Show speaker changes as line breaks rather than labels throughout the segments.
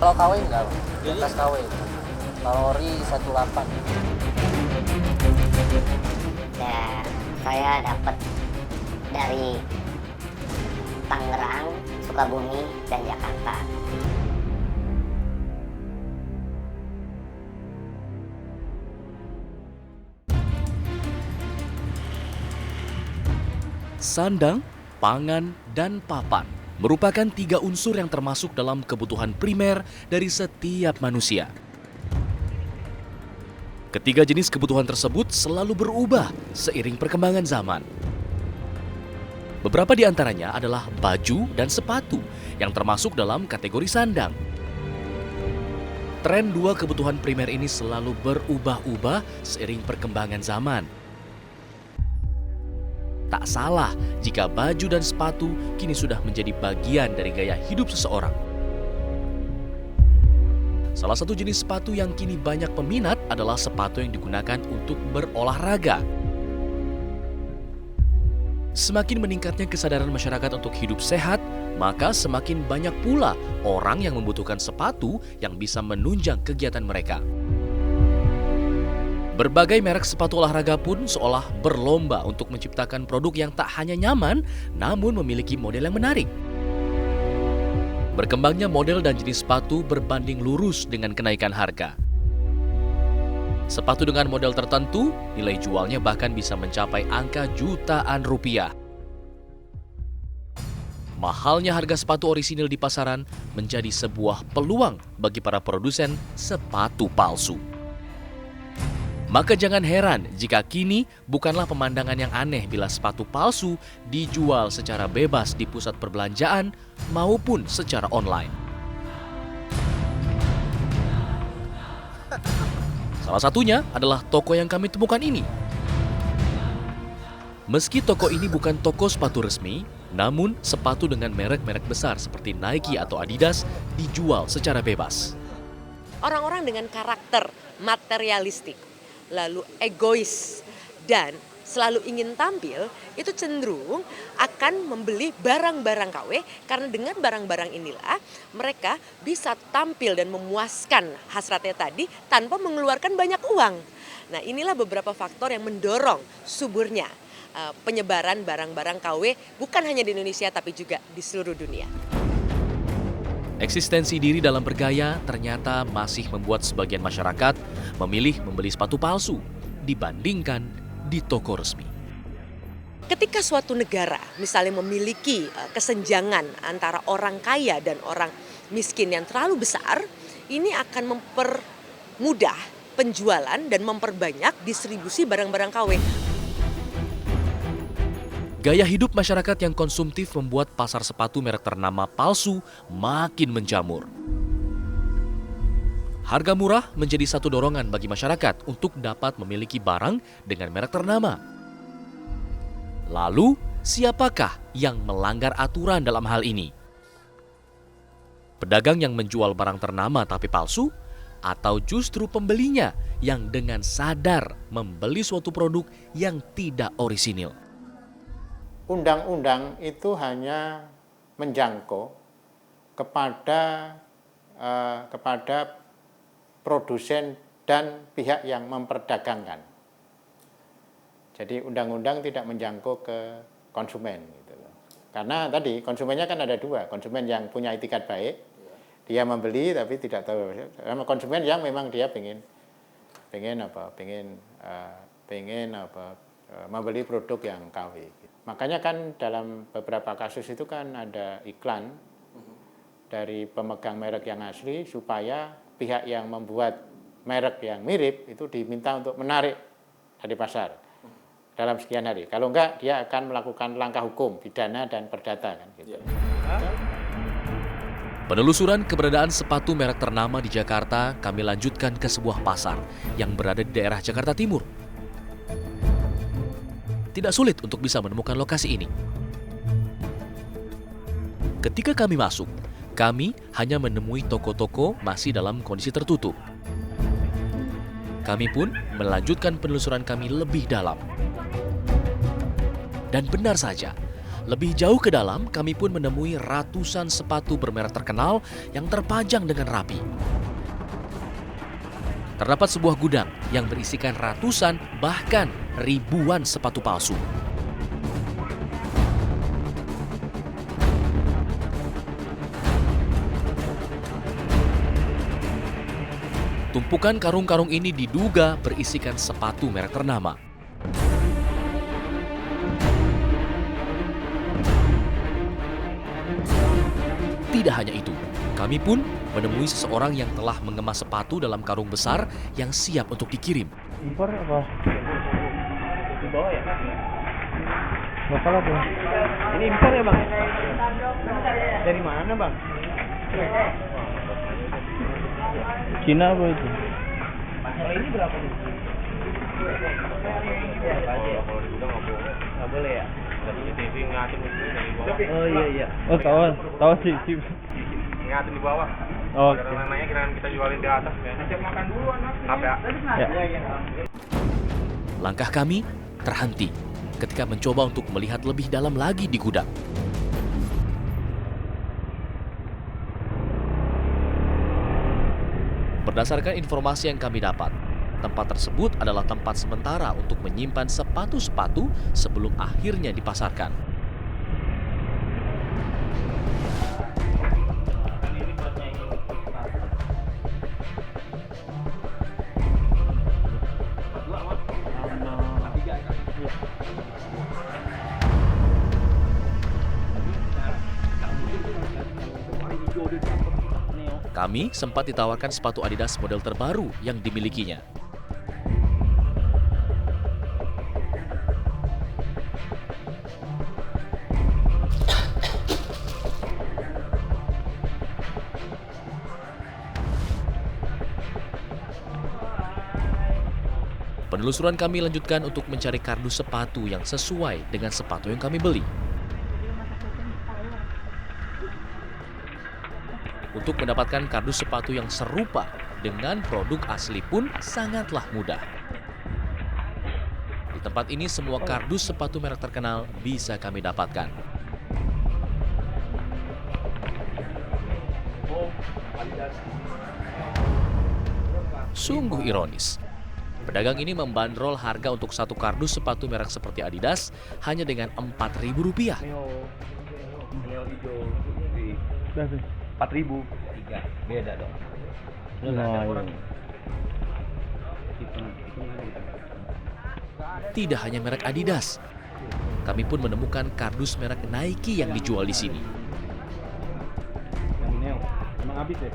Kalau KW enggak, Bang. Di atas KW. Kalori 18.
Ya, saya dapat dari Tangerang, Sukabumi, dan Jakarta.
Sandang, pangan, dan papan merupakan 3 unsur yang termasuk dalam kebutuhan primer dari setiap manusia. Ketiga jenis kebutuhan tersebut selalu berubah seiring perkembangan zaman. Beberapa di antaranya adalah baju dan sepatu yang termasuk dalam kategori sandang. Tren 2 kebutuhan primer ini selalu berubah-ubah seiring perkembangan zaman. Tak salah jika baju dan sepatu kini sudah menjadi bagian dari gaya hidup seseorang. Salah satu jenis sepatu yang kini banyak peminat adalah sepatu yang digunakan untuk berolahraga. Semakin meningkatnya kesadaran masyarakat untuk hidup sehat, maka semakin banyak pula orang yang membutuhkan sepatu yang bisa menunjang kegiatan mereka. Berbagai merek sepatu olahraga pun seolah berlomba untuk menciptakan produk yang tak hanya nyaman, namun memiliki model yang menarik. Berkembangnya model dan jenis sepatu berbanding lurus dengan kenaikan harga. Sepatu dengan model tertentu, nilai jualnya bahkan bisa mencapai angka jutaan rupiah. Mahalnya harga sepatu orisinil di pasaran menjadi sebuah peluang bagi para produsen sepatu palsu. Maka jangan heran jika kini bukanlah pemandangan yang aneh bila sepatu palsu dijual secara bebas di pusat perbelanjaan maupun secara online. Salah satunya adalah toko yang kami temukan ini. Meski toko ini bukan toko sepatu resmi, namun sepatu dengan merek-merek besar seperti Nike atau Adidas dijual secara bebas.
Orang-orang dengan karakter materialistik, lalu egois, dan selalu ingin tampil, itu cenderung akan membeli barang-barang KW karena dengan barang-barang inilah mereka bisa tampil dan memuaskan hasratnya tadi tanpa mengeluarkan banyak uang. Nah, inilah beberapa faktor yang mendorong suburnya penyebaran barang-barang KW bukan hanya di Indonesia tapi juga di seluruh dunia.
Eksistensi diri dalam bergaya ternyata masih membuat sebagian masyarakat memilih membeli sepatu palsu dibandingkan di toko resmi.
Ketika suatu negara misalnya memiliki kesenjangan antara orang kaya dan orang miskin yang terlalu besar, ini akan mempermudah penjualan dan memperbanyak distribusi barang-barang KW.
Gaya hidup masyarakat yang konsumtif membuat pasar sepatu merek ternama palsu makin menjamur. Harga murah menjadi satu dorongan bagi masyarakat untuk dapat memiliki barang dengan merek ternama. Lalu, siapakah yang melanggar aturan dalam hal ini? Pedagang yang menjual barang ternama tapi palsu? Atau justru pembelinya yang dengan sadar membeli suatu produk yang tidak orisinil?
Undang-undang itu hanya menjangkau kepada produsen dan pihak yang memperdagangkan. Jadi undang-undang tidak menjangkau ke konsumen. Gitu loh. Karena tadi konsumennya kan ada 2, konsumen yang punya itikat baik, dia membeli tapi tidak tahu. Sama konsumen yang memang dia pengen membeli produk yang KW. Makanya kan dalam beberapa kasus itu kan ada iklan dari pemegang merek yang asli supaya pihak yang membuat merek yang mirip itu diminta untuk menarik dari pasar dalam sekian hari. Kalau enggak, dia akan melakukan langkah hukum, pidana dan perdata. Kan, gitu.
Penelusuran keberadaan sepatu merek ternama di Jakarta kami lanjutkan ke sebuah pasar yang berada di daerah Jakarta Timur. Tidak sulit untuk bisa menemukan lokasi ini. Ketika kami masuk, kami hanya menemui toko-toko masih dalam kondisi tertutup. Kami pun melanjutkan penelusuran kami lebih dalam. Dan benar saja, Lebih jauh ke dalam, kami pun menemui ratusan sepatu bermerek terkenal yang terpajang dengan rapi. Terdapat sebuah gudang yang berisikan ratusan bahkan ribuan sepatu palsu. Tumpukan karung-karung ini diduga berisikan sepatu merek ternama. Tidak hanya itu, kami pun menemui seseorang yang telah mengemas sepatu dalam karung besar yang siap untuk dikirim.
Impor apa? Di bawah ya? Lokal apa? Ini impor ya bang? Dari mana bang? Cina apa itu? Kalau ini berapa nih? Kalau di gudang nggak boleh ya? Tadi TV ngatin dari bawah. Oh iya. Oh tahu sih. Ngatin di bawah. Oh. Oke. Namanya kira kita jualin di atas ya. Siap makan dulu anak. Maaf ya. Ya.
Langkah kami terhenti ketika mencoba untuk melihat lebih dalam lagi di gudang. Berdasarkan informasi yang kami dapat, tempat tersebut adalah tempat sementara untuk menyimpan sepatu-sepatu sebelum akhirnya dipasarkan. Kami sempat ditawarkan sepatu Adidas model terbaru yang dimilikinya. Penelusuran kami lanjutkan untuk mencari kardus sepatu yang sesuai dengan sepatu yang kami beli. Untuk mendapatkan kardus sepatu yang serupa dengan produk asli pun sangatlah mudah. Di tempat ini semua kardus sepatu merek terkenal bisa kami dapatkan. Sungguh ironis. Pedagang ini membandrol harga untuk satu kardus sepatu merek seperti Adidas hanya dengan Rp4.000.
Neo hijau putih. 4.000. 3. Beda dong.
Tidak hanya merek Adidas, kami pun menemukan kardus merek Nike yang dijual di sini.
Yang Neo, emang habis ya?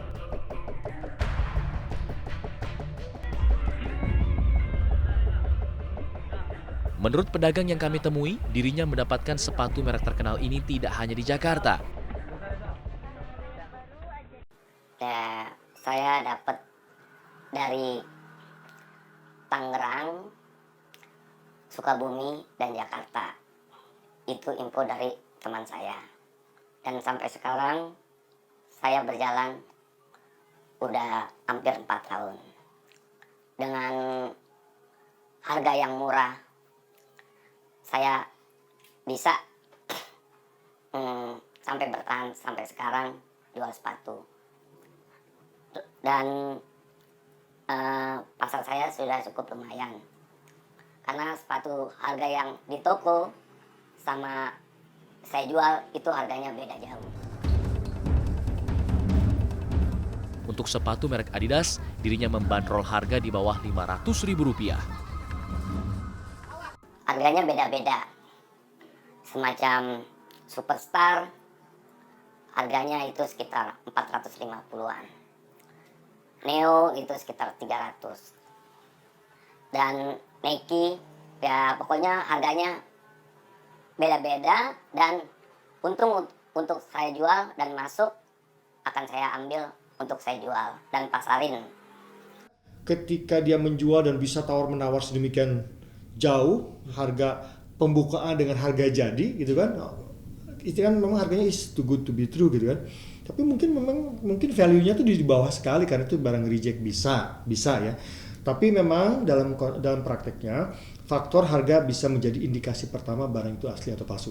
Menurut pedagang yang kami temui, dirinya mendapatkan sepatu merek terkenal ini tidak hanya di Jakarta.
Ya, saya dapat dari Tangerang, Sukabumi, dan Jakarta. Itu info dari teman saya. Dan sampai sekarang saya berjalan udah hampir 4 tahun. Dengan harga yang murah, saya bisa sampai bertahan sampai sekarang jual sepatu. Dan pasar saya sudah cukup lumayan. Karena sepatu harga yang di toko sama saya jual itu harganya beda jauh.
Untuk sepatu merek Adidas, dirinya membandrol harga di bawah Rp500.000.
Harganya beda-beda. Semacam Superstar, harganya itu sekitar 450-an. Neo itu sekitar 300. Dan Nike, ya pokoknya harganya beda-beda, dan untung untuk saya jual dan masuk akan saya ambil untuk saya jual dan pasarin.
Ketika dia menjual dan bisa tawar-menawar sedemikian jauh, harga pembukaan dengan harga jadi gitu kan, itu kan memang harganya is too good to be true gitu kan. Tapi mungkin value-nya tuh di bawah sekali karena itu barang reject bisa ya. Tapi memang dalam prakteknya faktor harga bisa menjadi indikasi pertama barang itu asli atau palsu.